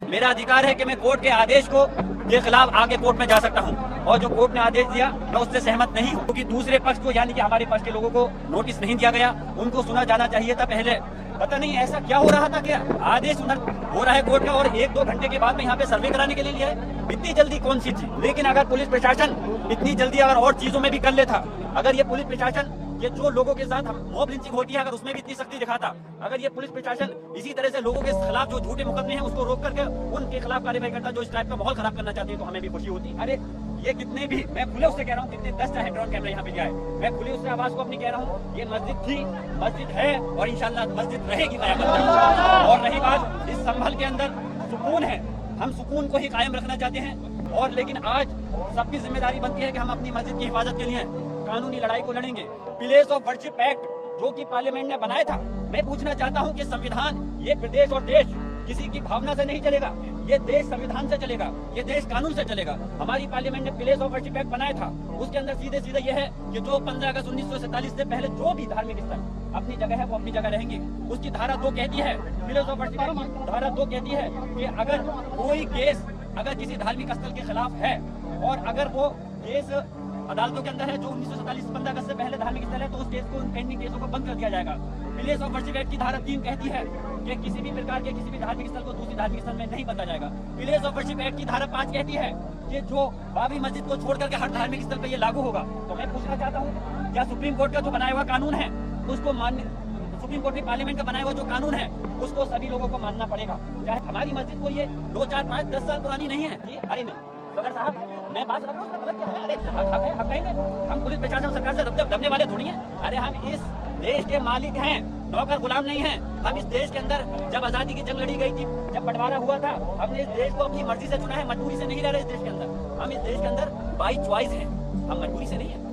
मेरा अधिकार है कि मैं कोर्ट के आदेश को के खिलाफ आगे कोर्ट में जा सकता हूं, और जो कोर्ट ने आदेश दिया मैं उससे सहमत नहीं हूं, क्योंकि दूसरे पक्ष को यानी कि हमारे पक्ष के लोगों को नोटिस नहीं दिया गया, उनको सुना जाना चाहिए था पहले। पता नहीं ऐसा क्या हो रहा था, क्या आदेश हो रहा है कोर्ट का और 1-2 घंटे के बाद में यहाँ पे सर्वे कराने के लिए लिया है। इतनी जल्दी कौन सी चीज? लेकिन अगर पुलिस प्रशासन इतनी जल्दी अगर और चीजों में भी कर लेता, अगर ये पुलिस प्रशासन ये जो लोगों के साथ मॉब लिंचिंग होती है अगर उसमें भी इतनी सख्ती दिखाता, अगर ये पुलिस प्रशासन इसी तरह से लोगों के खिलाफ जो झूठे मुकदमे हैं उसको रोक करके उनके खिलाफ कार्रवाई करता जो इस टाइप का माहौल खराब करना चाहती है, तो हमें भी खुशी होती। अरे ये कितने भी, मैं खुले उससे कह रहा हूँ, कितने 10 चाहे ड्रोन कैमरा यहाँ पे जाए, मैं खुले उससे आवाज को अपनी कह रहा हूँ, ये मस्जिद थी, मस्जिद है और इंशाल्लाह मस्जिद रहेगी कयामत तक। और रही बात इस संभल के अंदर सुकून है, हम सुकून को ही कायम रखना चाहते हैं, और लेकिन आज सबकी जिम्मेदारी बनती है कि हम अपनी मस्जिद की हिफाजत के लिए कानूनी लड़ाई को लड़ेंगे। प्लेस ऑफ वर्शिप एक्ट जो कि पार्लियामेंट ने बनाया था, मैं पूछना चाहता हूं कि संविधान ये प्रदेश और देश किसी की भावना से नहीं चलेगा, ये देश संविधान से चलेगा, ये देश कानून से चलेगा। हमारी पार्लियामेंट ने प्लेस ऑफ वर्शिप एक्ट बनाया था, उसके अंदर सीधे सीधे ये है कि जो 15 अगस्त 1947 से पहले जो भी धार्मिक स्थल अपनी जगह है वो अपनी जगह रहेंगे। उसकी धारा 2 कहती है, प्लेस ऑफ वर्शिप एक्ट की धारा 2 कहती है कि अगर कोई केस अगर किसी धार्मिक स्थल के खिलाफ है और अगर वो केस अदालतों के अंदर है जो 1947 15 अगस्त से पहले धार्मिक स्थल है, तो उस केस को उन पेंडिंग केसों को बंद कर दिया जाएगा। प्लेस ऑफ वर्शिप एक्ट की धारा 3 कहती है कि किसी भी प्रकार के किसी भी धार्मिक स्थल को दूसरी धार्मिक स्थल में नहीं बदला जाएगा। प्लेस ऑफ वर्शिप एक्ट की धारा 5 कहती है कि जो बाबरी मस्जिद को छोड़ करके हर धार्मिक स्थल पे ये लागू होगा। तो मैं पूछना चाहता हूँ, क्या सुप्रीम कोर्ट का जो बनाया हुआ कानून है उसको मानने, सुप्रीम कोर्ट की पार्लियामेंट का बनाया हुआ जो कानून है उसको सभी लोगों को मानना पड़ेगा, चाहे हमारी मस्जिद को ये 2, 4, 5, 10 साल पुरानी नहीं है। अरे नहीं सदर साहब, मैं बात कर रहा हूँ, गलत क्या है? अरे हक कहेंगे, हम पुलिस प्रशासन सरकार से दबने वाले थोड़ी हैं। अरे हम इस देश के मालिक हैं, नौकर गुलाम नहीं हैं। हम इस देश के अंदर जब आजादी की जंग लड़ी गई थी, जब बंटवारा हुआ था, हमने इस देश को अपनी मर्जी से चुना है, मजबूरी से नहीं रह रहे इस देश के अंदर। हम इस देश के अंदर बाई चॉइस हैं, हम मजबूरी से नहीं है।